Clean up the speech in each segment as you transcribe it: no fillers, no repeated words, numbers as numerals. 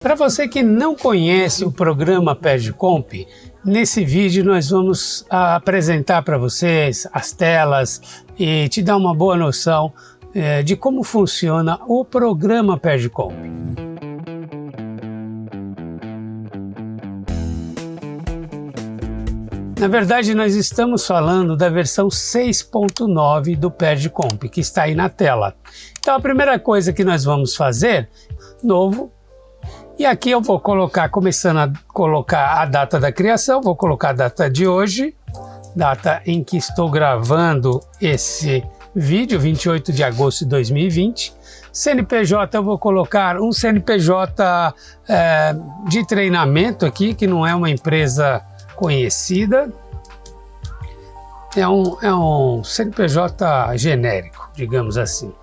Para você que não conhece o programa PerjComp, nesse vídeo nós vamos apresentar para vocês as telas e te dar uma boa noção de como funciona o programa PerjComp. Na verdade, nós estamos falando da versão 6.9 do PerjComp, que está aí na tela. Então a primeira coisa que nós vamos fazer, novo, e aqui eu vou colocar, começando a colocar a data da criação, vou colocar a data de hoje, data em que estou gravando esse vídeo, 28 de agosto de 2020. CNPJ eu vou colocar um CNPJ de treinamento aqui, que não é uma empresa conhecida, é um CNPJ genérico, digamos assim.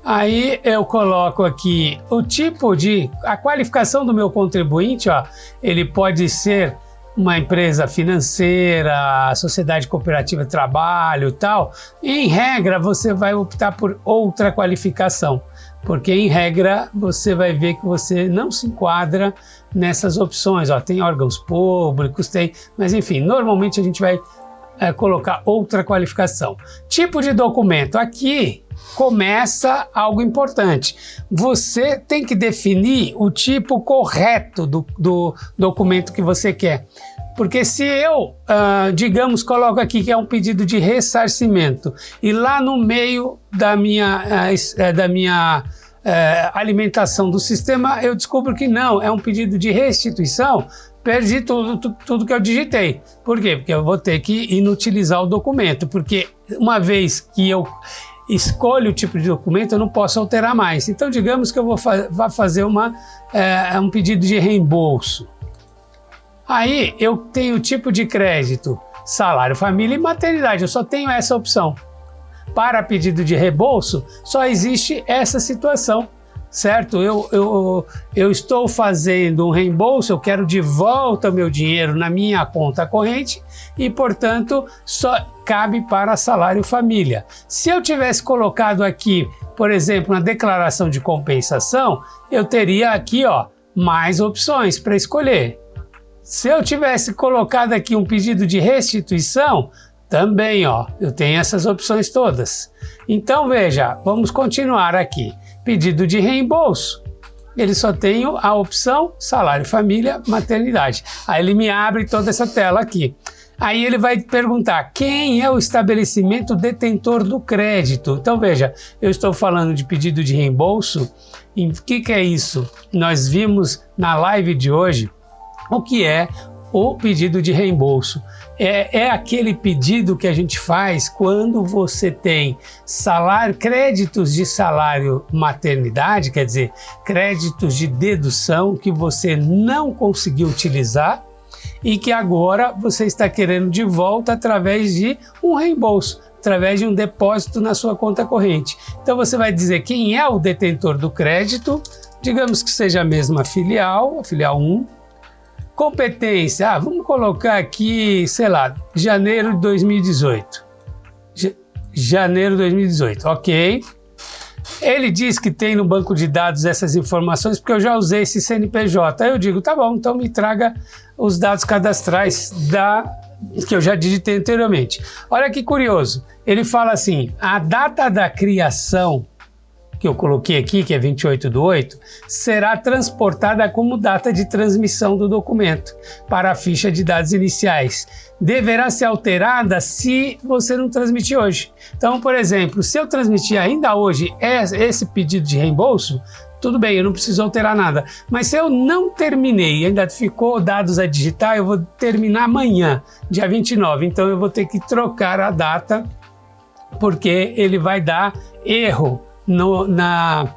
Aí eu coloco aqui o tipo a qualificação do meu contribuinte, ó, ele pode ser uma empresa financeira, sociedade cooperativa de trabalho e tal. Em regra, você vai optar por outra qualificação, porque em regra você vai ver que você não se enquadra nessas opções. Ó, tem órgãos públicos, mas enfim, normalmente a gente vai colocar outra qualificação. Tipo de documento, aqui começa algo importante. Você tem que definir o tipo correto do documento que você quer. Porque se eu, digamos, coloco aqui que é um pedido de ressarcimento e lá no meio da minha alimentação do sistema eu descubro que não, é um pedido de restituição, perdi tudo que eu digitei. Por quê? Porque eu vou ter que inutilizar o documento, porque uma vez que eu escolho o tipo de documento, eu não posso alterar mais. Então, digamos que eu vá fazer um pedido de reembolso. Aí, eu tenho tipo de crédito, salário, família e maternidade. Eu só tenho essa opção. Para pedido de reembolso, só existe essa situação, certo? Eu estou fazendo um reembolso, eu quero de volta o meu dinheiro na minha conta corrente e, portanto, só cabe para salário família. Se eu tivesse colocado aqui, por exemplo, na declaração de compensação, eu teria aqui, ó, mais opções para escolher. Se eu tivesse colocado aqui um pedido de restituição, também, ó, eu tenho essas opções todas. Então, veja, vamos continuar aqui. Pedido de reembolso, ele só tem a opção salário, família, maternidade. Aí ele me abre toda essa tela aqui. Aí ele vai perguntar quem é o estabelecimento detentor do crédito. Então veja, eu estou falando de pedido de reembolso. E o que é isso? Nós vimos na live de hoje o que é o pedido de reembolso. É aquele pedido que a gente faz quando você tem créditos de salário maternidade, quer dizer, créditos de dedução que você não conseguiu utilizar e que agora você está querendo de volta através de um reembolso, através de um depósito na sua conta corrente. Então você vai dizer quem é o detentor do crédito, digamos que seja a mesma filial, a filial 1, competência, vamos colocar aqui, sei lá, janeiro de 2018. Janeiro de 2018, ok. Ele diz que tem no banco de dados essas informações porque eu já usei esse CNPJ. Aí eu digo, tá bom, então me traga os dados cadastrais que eu já digitei anteriormente. Olha que curioso, ele fala assim, a data da criação que eu coloquei aqui, que é 28/8, será transportada como data de transmissão do documento para a ficha de dados iniciais. Deverá ser alterada se você não transmitir hoje. Então, por exemplo, se eu transmitir ainda hoje esse pedido de reembolso, tudo bem, eu não preciso alterar nada. Mas se eu não terminei, ainda ficou dados a digitar, eu vou terminar amanhã, dia 29. Então eu vou ter que trocar a data, porque ele vai dar erro na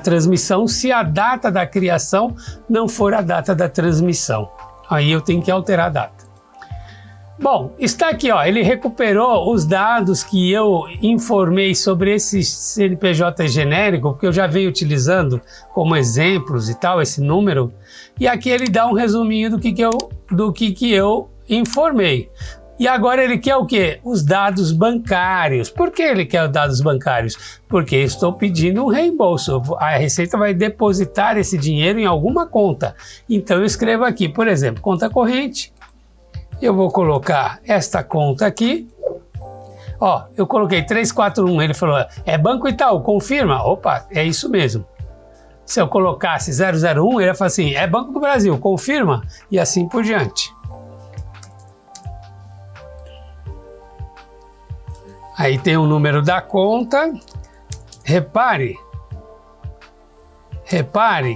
transmissão se a data da criação não for a data da transmissão. Aí eu tenho que alterar a data. Bom, está aqui, ó, ele recuperou os dados que eu informei sobre esse CNPJ genérico, que eu já venho utilizando como exemplos e tal, esse número, e aqui ele dá um resuminho do que eu informei. E agora ele quer o quê? Os dados bancários. Por que ele quer os dados bancários? Porque eu estou pedindo um reembolso. A Receita vai depositar esse dinheiro em alguma conta. Então eu escrevo aqui, por exemplo, conta corrente. Eu vou colocar esta conta aqui. Ó, eu coloquei 341, ele falou, é Banco Itaú, confirma? Opa, é isso mesmo. Se eu colocasse 001, ele ia falar assim, é Banco do Brasil, confirma? E assim por diante. Aí tem o número da conta. Repare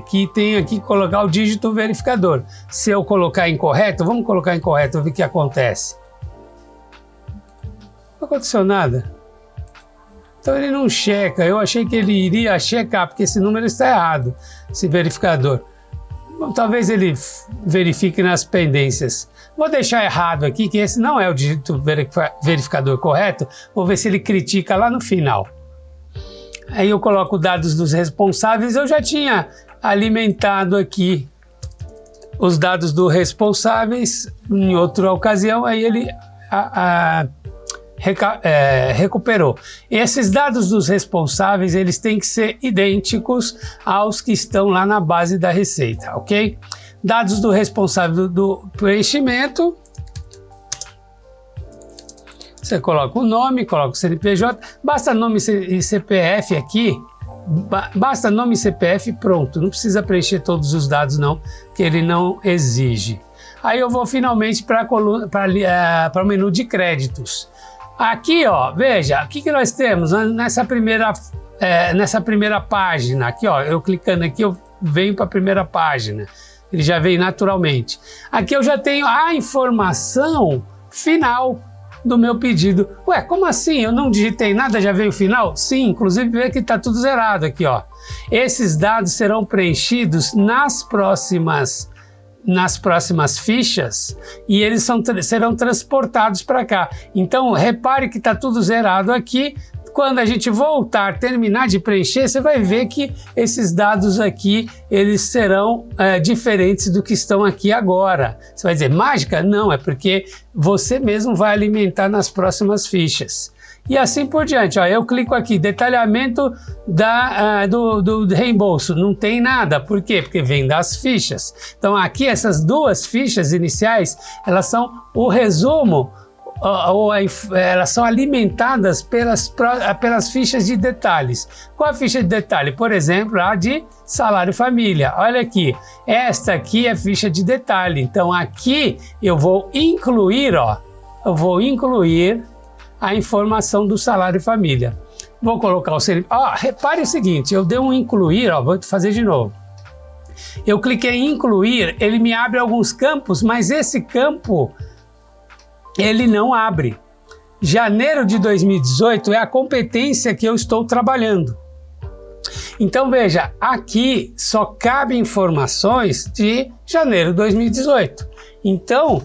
que tem aqui que colocar o dígito verificador. Se eu colocar incorreto, vamos colocar incorreto, ver o que acontece. Não aconteceu nada. Então ele não checa. Eu achei que ele iria checar, porque esse número está errado, esse verificador. Bom, talvez ele verifique nas pendências. Vou deixar errado aqui, que esse não é o dígito verificador correto. Vou ver se ele critica lá no final. Aí eu coloco dados dos responsáveis. Eu já tinha alimentado aqui os dados dos responsáveis em outra ocasião. Aí ele recuperou. Esses dados dos responsáveis, eles têm que ser idênticos aos que estão lá na base da Receita, ok? Dados do responsável do preenchimento. Você coloca o nome, coloca o CNPJ, basta nome e CPF aqui, basta nome e CPF, pronto, não precisa preencher todos os dados não, que ele não exige. Aí eu vou finalmente para o menu de créditos. Aqui, ó, veja, o que nós temos nessa primeira página, aqui, ó, eu clicando aqui, eu venho para a primeira página, ele já vem naturalmente. Aqui eu já tenho a informação final do meu pedido. Ué, como assim? Eu não digitei nada, já veio o final? Sim, inclusive vê que está tudo zerado aqui, ó. Esses dados serão preenchidos nas próximas fichas e eles serão transportados para cá. Então, repare que está tudo zerado aqui. Quando a gente voltar, terminar de preencher, você vai ver que esses dados aqui, eles serão diferentes do que estão aqui agora. Você vai dizer, mágica? Não, é porque você mesmo vai alimentar nas próximas fichas. E assim por diante, ó, eu clico aqui, detalhamento do reembolso, não tem nada, por quê? Porque vem das fichas. Então aqui essas duas fichas iniciais, elas são o resumo, elas são alimentadas pelas fichas de detalhes. Qual a ficha de detalhe? Por exemplo, a de salário família. Olha aqui, esta aqui é ficha de detalhe. Então aqui eu vou incluir, ó, a informação do salário família. Vou colocar o CNPJ. Repare o seguinte, eu dei um incluir, ó, vou fazer de novo. Eu cliquei em incluir, ele me abre alguns campos, mas esse campo ele não abre. Janeiro de 2018 é a competência que eu estou trabalhando. Então veja, aqui só cabe informações de janeiro de 2018. Então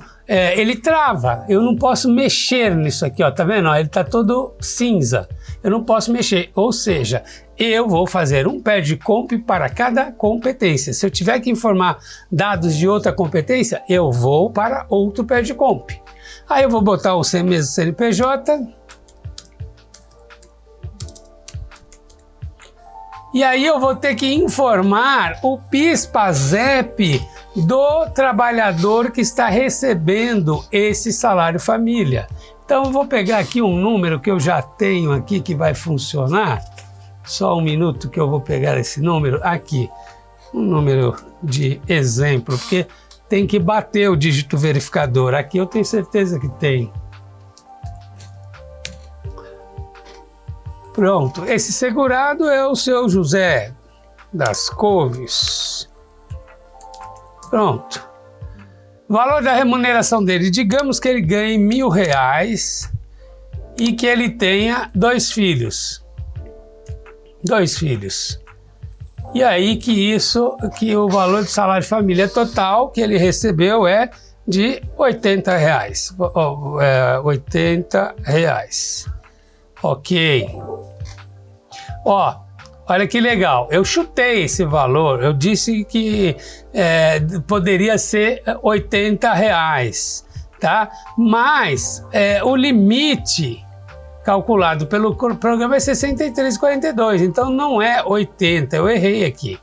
ele trava, eu não posso mexer nisso aqui, ó, tá vendo? Ele tá todo cinza, eu não posso mexer, ou seja, eu vou fazer um pad comp para cada competência. Se eu tiver que informar dados de outra competência, eu vou para outro pad comp. Aí eu vou botar o mesmo CNPJ. E aí eu vou ter que informar o PIS/PASEP do trabalhador que está recebendo esse salário família. Então eu vou pegar aqui um número que eu já tenho aqui que vai funcionar. Só um minuto que eu vou pegar esse número aqui. Um número de exemplo, porque tem que bater o dígito verificador. Aqui eu tenho certeza que tem. Pronto, esse segurado é o seu José das Couves. Pronto. Valor da remuneração dele, digamos que ele ganhe R$1.000 e que ele tenha 2 filhos. 2 filhos. E aí que o valor do salário de família total que ele recebeu é de R$80. R$80. Ok. Ó, olha que legal. Eu chutei esse valor. Eu disse que poderia ser R$80. tá? Mas o limite calculado pelo programa é 63,42, então não é 80, eu errei aqui.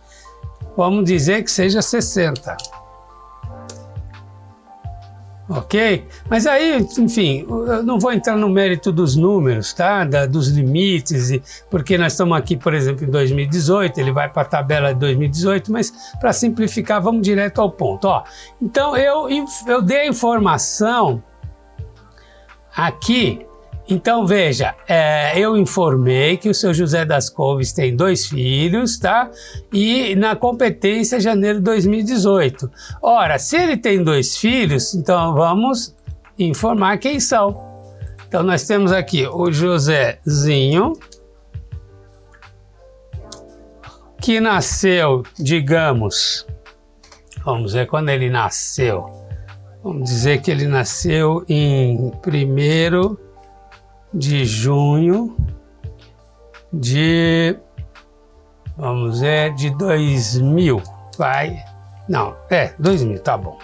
Vamos dizer que seja 60. Ok? Mas aí, enfim, eu não vou entrar no mérito dos números, tá? Dos limites, porque nós estamos aqui, por exemplo, em 2018, ele vai para a tabela de 2018, mas para simplificar, vamos direto ao ponto. Ó, então, eu dei a informação aqui. Então, veja, eu informei que o seu José das Couves tem 2 filhos, tá? E na competência, janeiro de 2018. Ora, se ele tem 2 filhos, então vamos informar quem são. Então, nós temos aqui o Josézinho, que nasceu, digamos, vamos ver quando ele nasceu. Vamos dizer que ele nasceu em 1º de junho de, vamos ver, de 2000, vai, não, 2000, tá bom.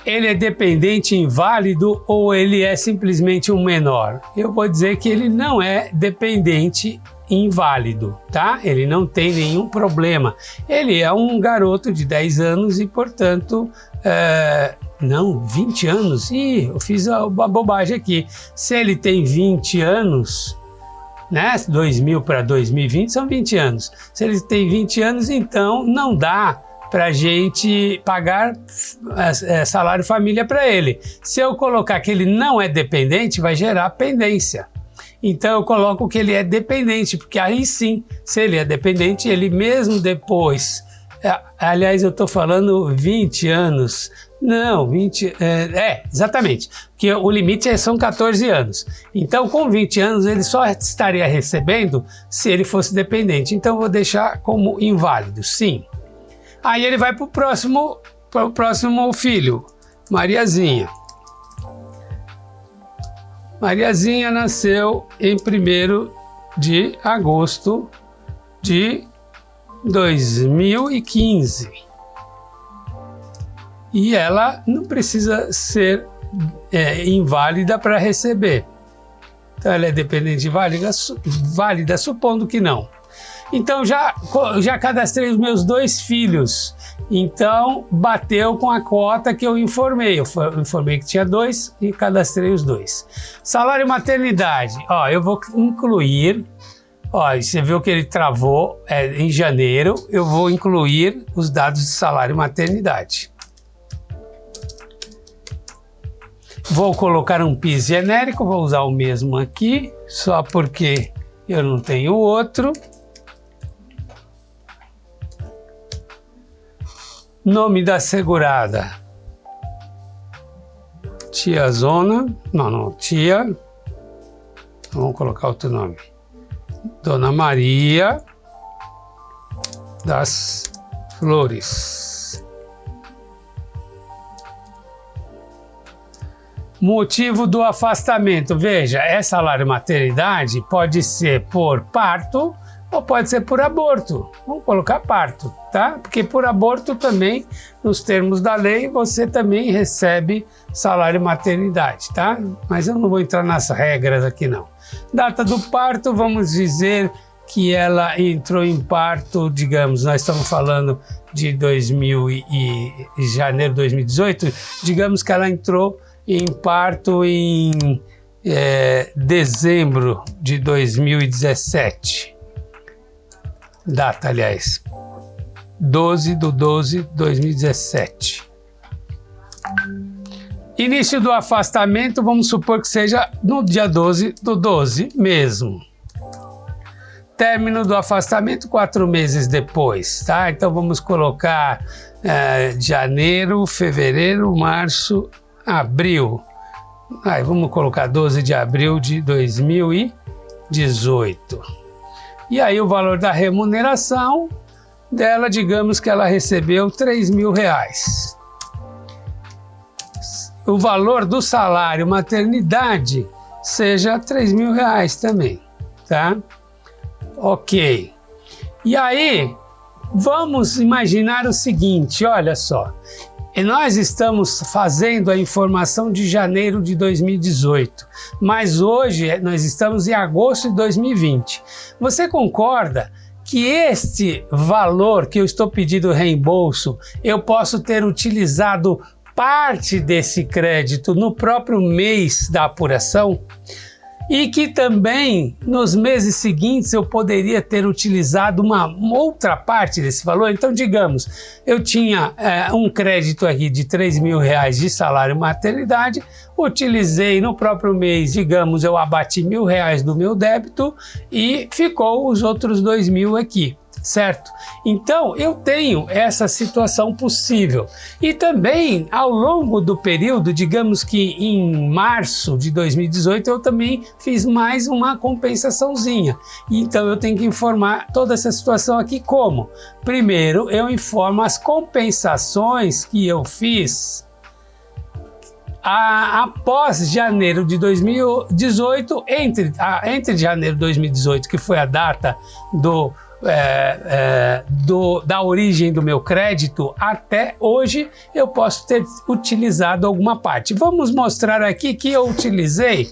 Ele é dependente inválido ou ele é simplesmente um menor? Eu vou dizer que ele não é dependente inválido, tá? Ele não tem nenhum problema. Ele é um garoto de 10 anos e, portanto, não, 20 anos? Ih, eu fiz uma bobagem aqui. Se ele tem 20 anos, né? 2000 para 2020 são 20 anos. Se ele tem 20 anos, então não dá para a gente pagar salário família para ele. Se eu colocar que ele não é dependente, vai gerar pendência. Então eu coloco que ele é dependente, porque aí sim, se ele é dependente, ele mesmo depois... aliás, eu estou falando 20 anos. Não, 20... exatamente. Porque o limite são 14 anos. Então, com 20 anos, ele só estaria recebendo se ele fosse dependente. Então, eu vou deixar como inválido, sim. Aí ele vai para o próximo filho, Mariazinha. Mariazinha nasceu em 1º de agosto de 2015. E ela não precisa ser inválida para receber. Então ela é dependente válida, supondo que não. Então já cadastrei os meus 2 filhos. Então bateu com a cota que eu informei. Eu informei que tinha 2 e cadastrei os 2. Salário maternidade. Ó, eu vou incluir. Ó, você viu que ele travou em janeiro. Eu vou incluir os dados de salário maternidade. Vou colocar um PIS genérico. Vou usar o mesmo aqui, só porque eu não tenho outro. Nome da segurada, Tia Zona, Tia, vamos colocar outro nome, Dona Maria das Flores. Motivo do afastamento, veja, salário maternidade pode ser por parto, ou pode ser por aborto. Vamos colocar parto, tá? Porque por aborto também, nos termos da lei, você também recebe salário maternidade, tá? Mas eu não vou entrar nas regras aqui não. Data do parto, vamos dizer que ela entrou em parto, digamos, nós estamos falando de janeiro de 2018, digamos que ela entrou em parto em dezembro de 2017. Data, aliás, 12/12/2017. Início do afastamento, vamos supor que seja no dia 12/12 mesmo. Término do afastamento, 4 meses depois, tá? Então vamos colocar janeiro, fevereiro, março, abril. Aí vamos colocar 12 de abril de 2018. E aí o valor da remuneração dela, digamos que ela recebeu R$3.000. O valor do salário maternidade seja R$3.000 também, tá? Ok. E aí, vamos imaginar o seguinte, olha só. E nós estamos fazendo a informação de janeiro de 2018, mas hoje nós estamos em agosto de 2020. Você concorda que este valor que eu estou pedindo reembolso, eu posso ter utilizado parte desse crédito no próprio mês da apuração? E que também nos meses seguintes eu poderia ter utilizado uma outra parte desse valor? Então, digamos, eu tinha um crédito aqui de R$3.000 de salário maternidade, utilizei no próprio mês, digamos, eu abati R$1.000 do meu débito e ficou os outros R$2.000 aqui. Certo? Então, eu tenho essa situação possível. E também, ao longo do período, digamos que em março de 2018, eu também fiz mais uma compensaçãozinha. Então, eu tenho que informar toda essa situação aqui como? Primeiro, eu informo as compensações que eu fiz após janeiro de 2018, entre janeiro de 2018, que foi a data da origem do meu crédito, até hoje eu posso ter utilizado alguma parte. Vamos mostrar aqui que eu utilizei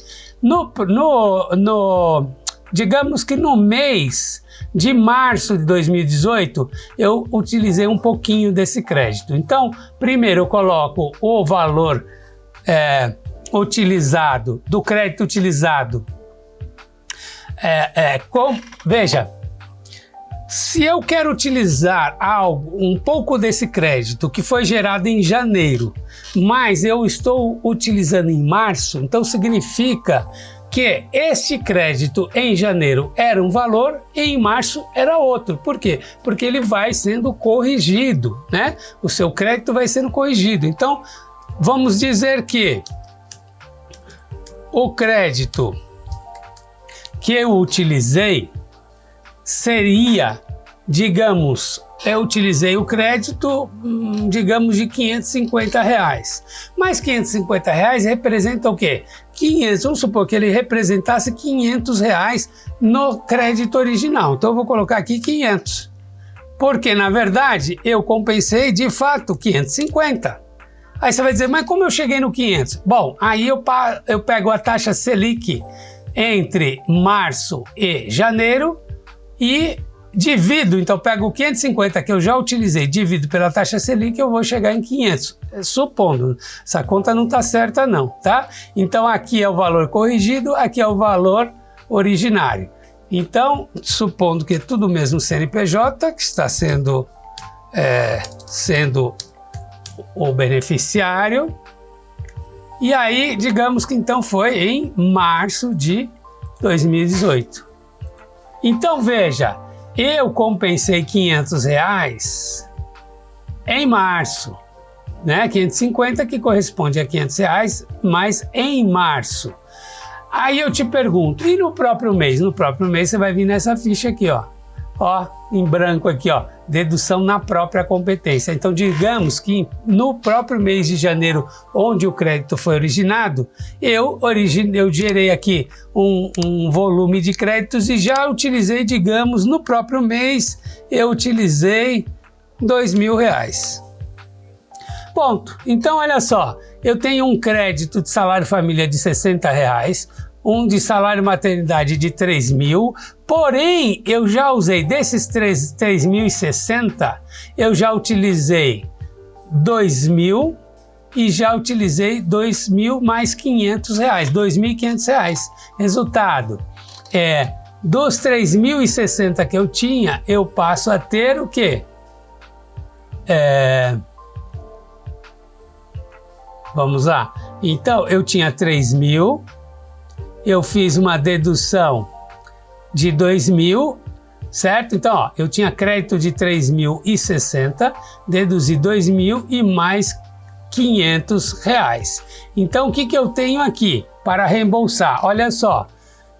digamos que no mês de março de 2018 eu utilizei um pouquinho desse crédito. Então, primeiro eu coloco o valor utilizado, do crédito utilizado. Veja, se eu quero utilizar um pouco desse crédito que foi gerado em janeiro, mas eu estou utilizando em março, então significa que este crédito em janeiro era um valor e em março era outro. Por quê? Porque ele vai sendo corrigido, né? O seu crédito vai sendo corrigido. Então, vamos dizer que o crédito que eu utilizei seria, digamos, eu utilizei o crédito, digamos, de R$550. Mas R$550 representa o quê? 500, vamos supor que ele representasse R$500 no crédito original. Então eu vou colocar aqui 500. Porque, na verdade, eu compensei, de fato, 550. Aí você vai dizer, mas como eu cheguei no 500? Bom, aí eu pego a taxa Selic entre março e janeiro e divido, então pego o 550 que eu já utilizei, divido pela taxa Selic, eu vou chegar em 500, supondo, essa conta não está certa não, tá? Então aqui é o valor corrigido, aqui é o valor originário. Então, supondo que é tudo mesmo CNPJ, que está sendo o beneficiário, e aí digamos que então foi em março de 2018. Então veja, eu compensei R$500 em março, né? 550 que corresponde a R$500, mas em março. Aí eu te pergunto, e no próprio mês? No próprio mês você vai vir nessa ficha aqui, ó, em branco aqui, ó, dedução na própria competência. Então digamos que no próprio mês de janeiro, onde o crédito foi originado, eu gerei aqui um volume de créditos e já utilizei, digamos, no próprio mês, eu utilizei R$2.000. Ponto. Então olha só, eu tenho um crédito de salário família de R$60, um de salário maternidade de R$3.000, porém eu já usei desses 3.060, eu já utilizei R$2.000 e já utilizei R$2.000 mais R$500, R$2.500. Resultado, dos 3.060 que eu tinha, eu passo a ter o quê? Vamos lá. Então, eu tinha 3.000, eu fiz uma dedução de 2.000, certo? Então, ó, eu tinha crédito de 3.060, deduzi 2.000 e mais R$500. Então, o que eu tenho aqui para reembolsar? Olha só,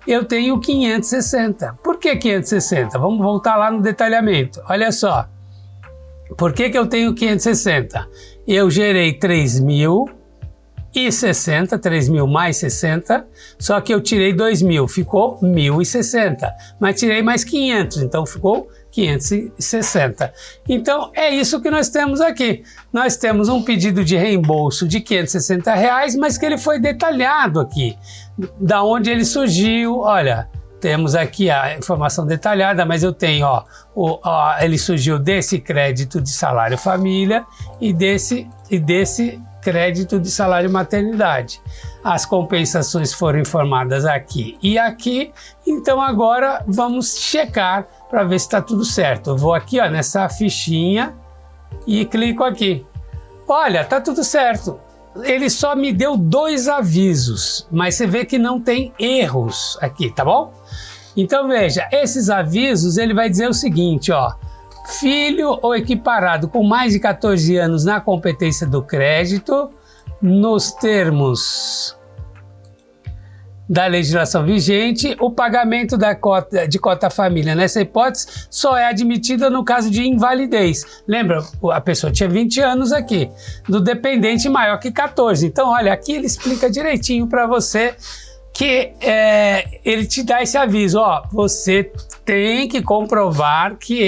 eu tenho 560. Por que 560? Vamos voltar lá no detalhamento. Olha só, por que eu tenho 560? Eu gerei 3.060, 3.000 mais 60, só que eu tirei 2.000, ficou 1.060, mas tirei mais 500, então ficou 560. Então é isso que nós temos aqui. Nós temos um pedido de reembolso de R$560, mas que ele foi detalhado aqui, da onde ele surgiu. Olha, temos aqui a informação detalhada, mas eu tenho, ele surgiu desse crédito de salário família e desse crédito de salário maternidade. As compensações foram informadas aqui e aqui, então agora vamos checar para ver se está tudo certo. Eu vou aqui nessa fichinha e clico aqui. Olha, tá tudo certo. Ele só me deu 2 avisos, mas você vê que não tem erros aqui, tá bom? Então veja, esses avisos ele vai dizer o seguinte, filho ou equiparado com mais de 14 anos na competência do crédito, nos termos da legislação vigente, o pagamento de cota família nessa hipótese só é admitida no caso de invalidez. Lembra, a pessoa tinha 20 anos aqui, do dependente maior que 14. Então, olha, aqui ele explica direitinho para você que ele te dá esse aviso, você tem que comprovar que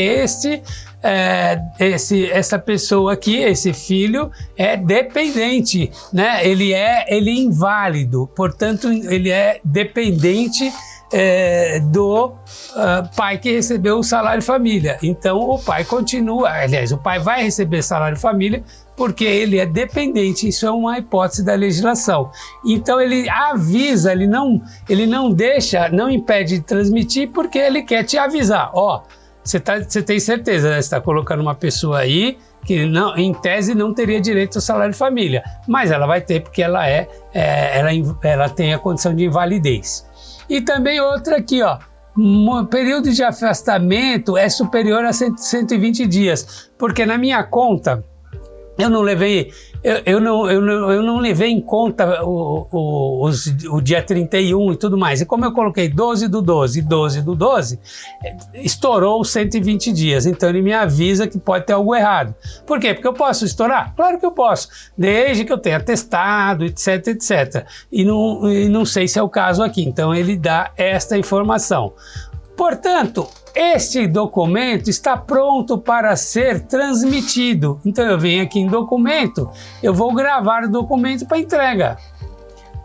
essa pessoa aqui, esse filho, é dependente, né? Ele é inválido, portanto, ele é dependente do pai que recebeu o salário família. Então, o pai continua, aliás, o pai vai receber salário família porque ele é dependente, isso é uma hipótese da legislação. Então ele avisa, ele não deixa, não impede de transmitir porque ele quer te avisar, você tem certeza, né? Você está colocando uma pessoa aí que não, em tese não teria direito ao salário de família, mas ela vai ter porque ela tem a condição de invalidez. E também outra aqui, o período de afastamento é superior a 120 dias, porque na minha conta eu não levei em conta o dia 31 e tudo mais. E como eu coloquei 12 do 12 e 12 do 12, estourou os 120 dias. Então ele me avisa que pode ter algo errado. Por quê? Porque eu posso estourar? Claro que eu posso, desde que eu tenha testado, etc, etc. E não sei se é o caso aqui. Então ele dá esta informação. Portanto, este documento está pronto para ser transmitido. Então eu venho aqui em documento, eu vou gravar o documento para entrega.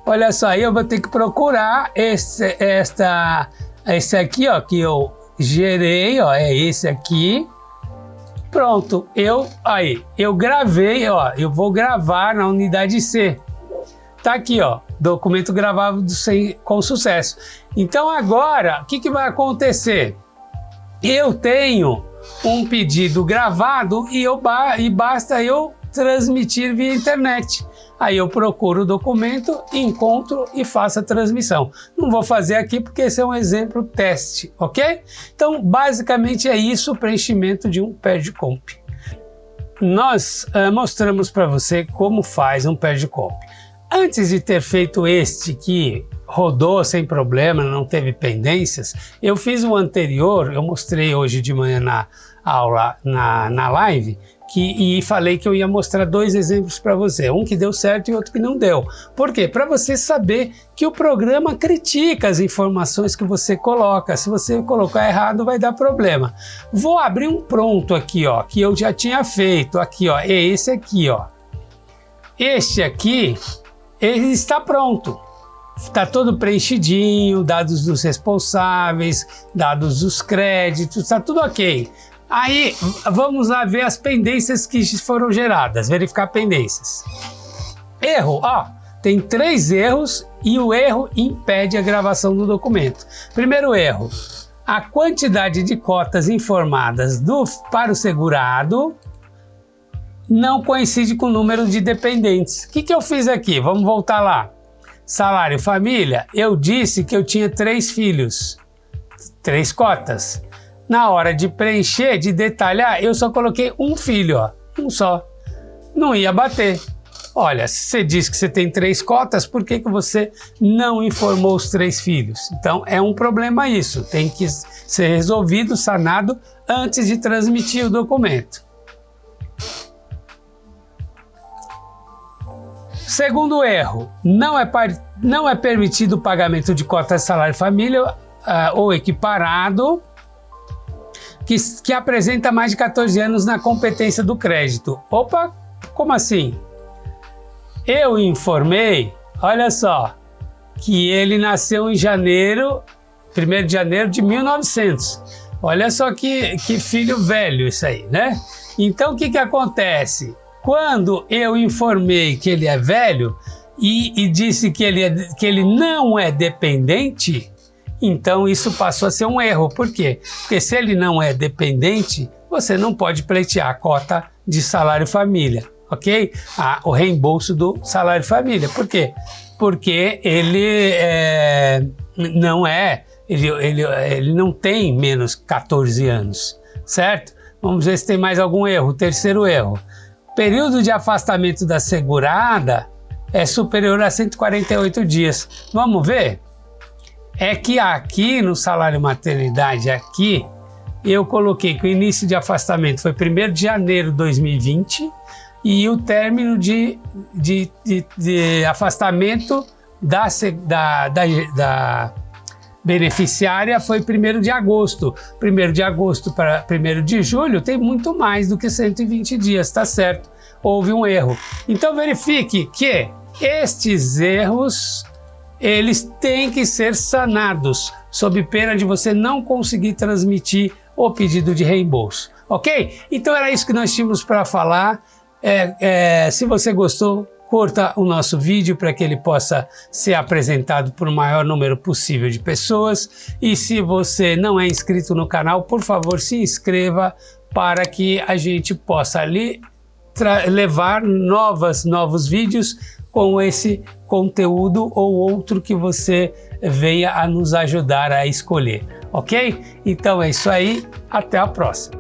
Olha só, aí eu vou ter que procurar esse aqui, que eu gerei, é esse aqui. Pronto, eu gravei, eu vou gravar na unidade C. Tá aqui, documento gravado com sucesso. Então agora, o que vai acontecer? Eu tenho um pedido gravado e basta eu transmitir via internet. Aí eu procuro o documento, encontro e faço a transmissão. Não vou fazer aqui porque esse é um exemplo teste, ok? Então, basicamente é isso o preenchimento de um PERJ-COMP. Nós mostramos para você como faz um PERJ-COMP. Antes de ter feito este que rodou sem problema, não teve pendências, eu fiz o anterior, eu mostrei hoje de manhã na aula, na live, e falei que eu ia mostrar 2 exemplos para você, um que deu certo e outro que não deu. Por quê? Para você saber que o programa critica as informações que você coloca. Se você colocar errado, vai dar problema. Vou abrir um pronto aqui, que eu já tinha feito, aqui, é esse aqui, Este aqui, ele está pronto. Está todo preenchidinho, dados dos responsáveis, dados dos créditos, está tudo ok. Aí, vamos lá ver as pendências que foram geradas, verificar pendências. Erro, tem 3 erros e o erro impede a gravação do documento. Primeiro erro, a quantidade de cotas informadas para o segurado não coincide com o número de dependentes. O que eu fiz aqui? Vamos voltar lá. Salário família, eu disse que eu tinha 3 filhos, 3 cotas. Na hora de preencher, de detalhar, eu só coloquei um filho, um só. Não ia bater. Olha, se você diz que você tem 3 cotas, por que você não informou os 3 filhos? Então é um problema isso, tem que ser resolvido, sanado, antes de transmitir o documento. Segundo erro, não é permitido o pagamento de cota de salário família ou equiparado que apresenta mais de 14 anos na competência do crédito. Opa, como assim? Eu informei, olha só, que ele nasceu em 1º de janeiro de 1900. Olha só que filho velho isso aí, né? Então o que acontece? Quando eu informei que ele é velho e disse que ele não é dependente, então isso passou a ser um erro. Por quê? Porque se ele não é dependente, você não pode pleitear a cota de salário família, ok? O reembolso do salário família. Por quê? Porque ele não tem menos 14 anos, certo? Vamos ver se tem mais algum erro. Terceiro erro. Período de afastamento da segurada é superior a 148 dias. Vamos ver? É que aqui no salário maternidade, aqui, eu coloquei que o início de afastamento foi 1º de janeiro de 2020 e o término de afastamento da beneficiária foi 1º de agosto. 1º de agosto para 1º de julho tem muito mais do que 120 dias, tá certo? Houve um erro. Então verifique que estes erros, eles têm que ser sanados, sob pena de você não conseguir transmitir o pedido de reembolso, ok? Então era isso que nós tínhamos para falar. Se você gostou, curta o nosso vídeo para que ele possa ser apresentado por o maior número possível de pessoas. E se você não é inscrito no canal, por favor, se inscreva para que a gente possa ali levar novos vídeos com esse conteúdo ou outro que você venha a nos ajudar a escolher, ok? Então é isso aí, até a próxima.